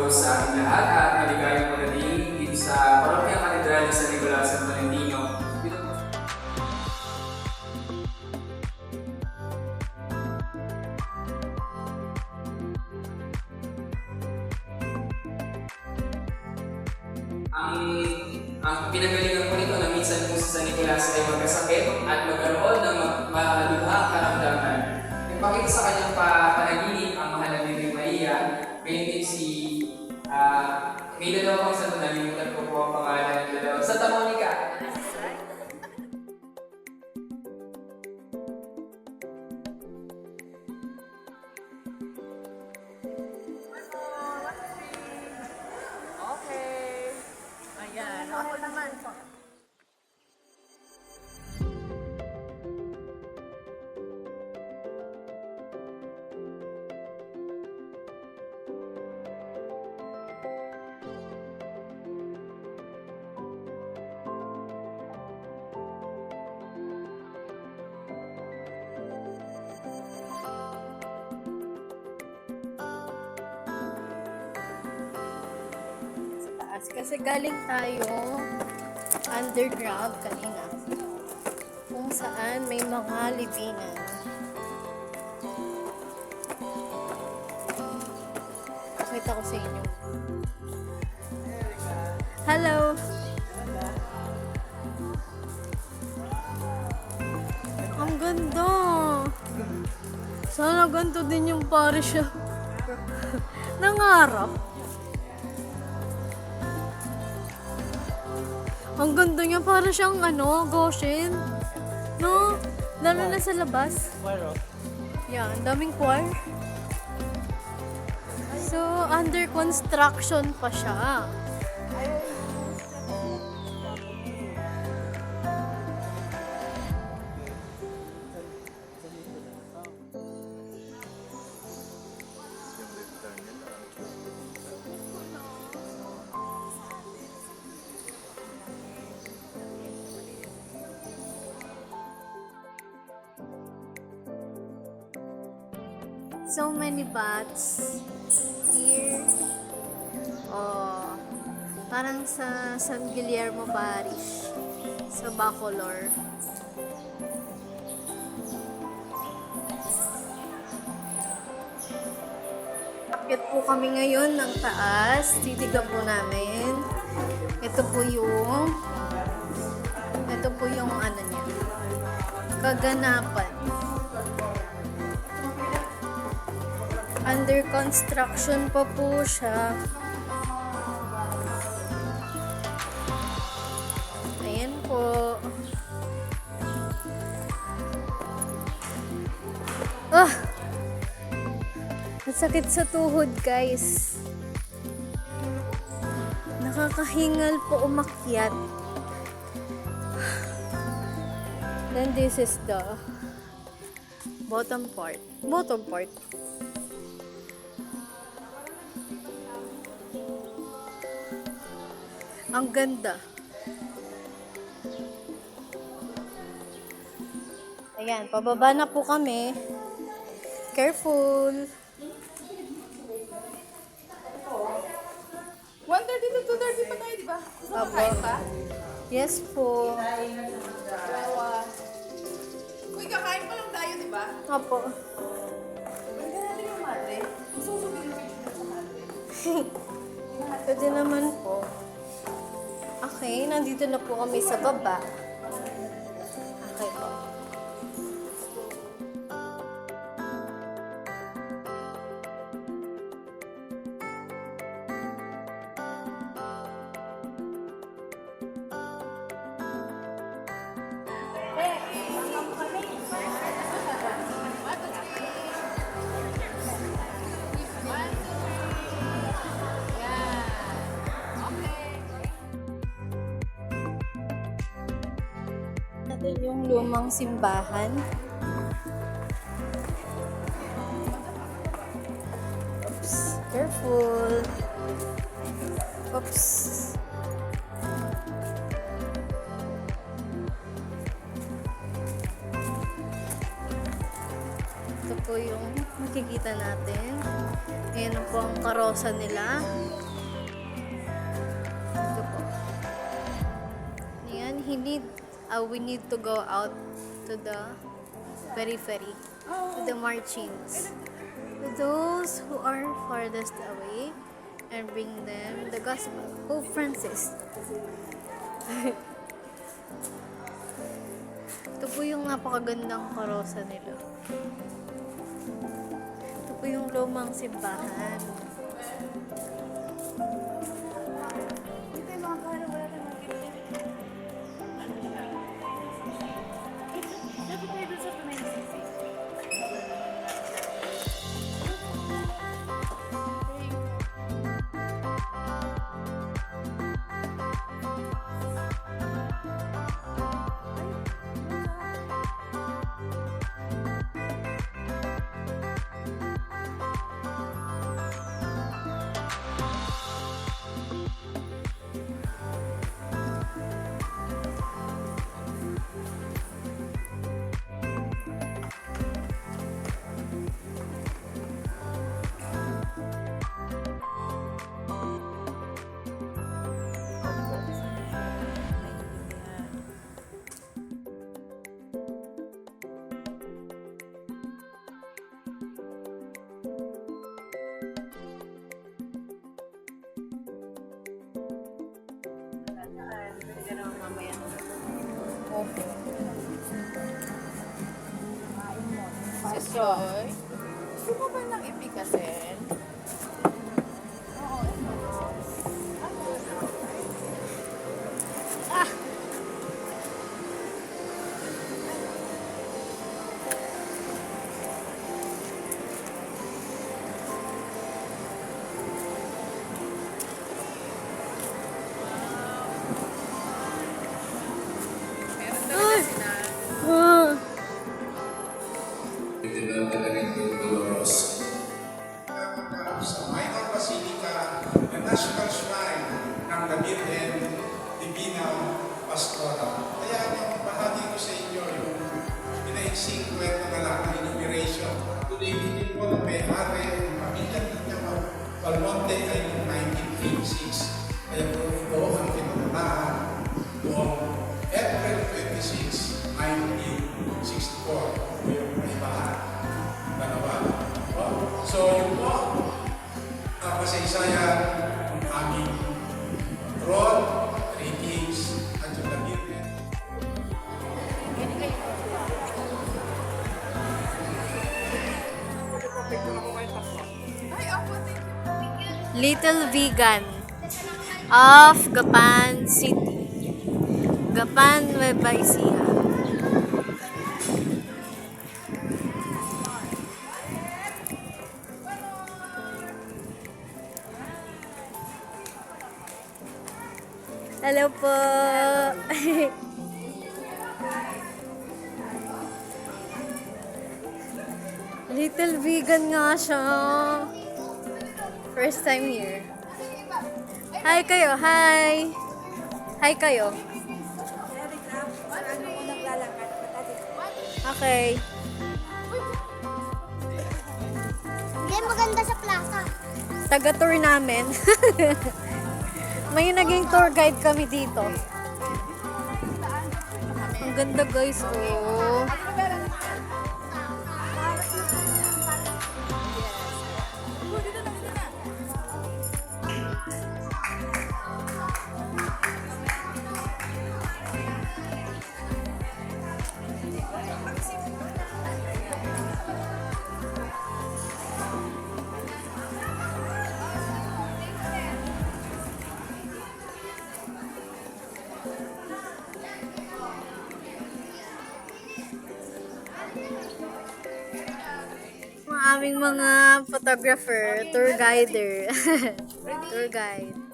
po sa ating lahat at maligayang pagdating dito sa Parokyang Katedral ni San Nicolas San Valentino. Dito po ang pinagalingan po nito na minsan po si San Nicolas ay magkasakit at magkaroon ng malubhang karamdaman. Nagpakita sa kanyang panaginip ang mahal na Birhen Maria, ngayon din may dalawa pang santo, nalimutan ko po ang pangalan ng dalawa. Santa Monica! Okay. Ayan, ako naman. Kasi galing tayo underground kanina kung saan may mga libingan. Pakita ko sa inyo. Hello! Ang ganda! Sana ganito din yung parish nangarap. Ang ganda niya, para siyang Goshen. No? Lalo na sa labas. Yeah, ang daming choir. So, under construction pa siya. So many bats here. Oh, parang sa San Guillermo Parish sa Bacolor. Akit po kami ngayon ng taas. Titigan po namin. Ito po yung niya. Kaganapan. Under construction pa po siya. Ayan po. Ah! Masakit sa tuhod, guys. Nakakahingal po umakyat. Then this is the bottom part. Ang ganda. Ayan, pababa na po kami. Careful. 1:30 to 2:30 pa tayo, di ba? Gusto mo kain pa? Yes po. Uy, kakain pa lang tayo, di ba? Opo. Pwede natin yung mate. Gusto ko sabihin yung picture sa mate. Pwede naman po. Okay, nandito na po kami sa baba. Okay po. Natin yung lumang simbahan. Oops, careful. Oops. Ito po yung makikita natin. Ayan na po ang karosa nila. Ito po. Ayan, we need to go out to the periphery, to the marchings. To those who are farthest away, and bring them the gospel. Pope Francis. Ito po yung napakagandang karosa nila. Ito po yung lumang simbahan. Ito yung mga kahalo, wala tayong magkita. Dapat tayo dun sa tunay na sisi. Soy, gusto mo ba nang ipikasin? Meron talaga sila. Sa Minor Basilica, the National Shrine ng the Virgen Divina Pastora. Kaya yung bahagi ko sa inyo yung pinaiksing kwento na lang ng inauguration. Today, din po na may hari ang pamilya niya Palmonte ay noong 1986. Kaya po ito ang pinuntahan noong April 26, 1964. Ito yung kaibahan. Dalawa. So, yun po, kasaysayan ng aming role, ratings, at yung Virgen. Little Vegan of Gapan City. Gapan, Nueva Ecija. Hello po. Little Vegan nga siya. First time here. Hi kayo, hi. Hi kayo. Okay. Hindi maganda sa plaza. Taga-tour namin. May naging tour guide kami dito. Ang ganda guys, oh. Ang aming mga photographer, tour guider. Tour guide.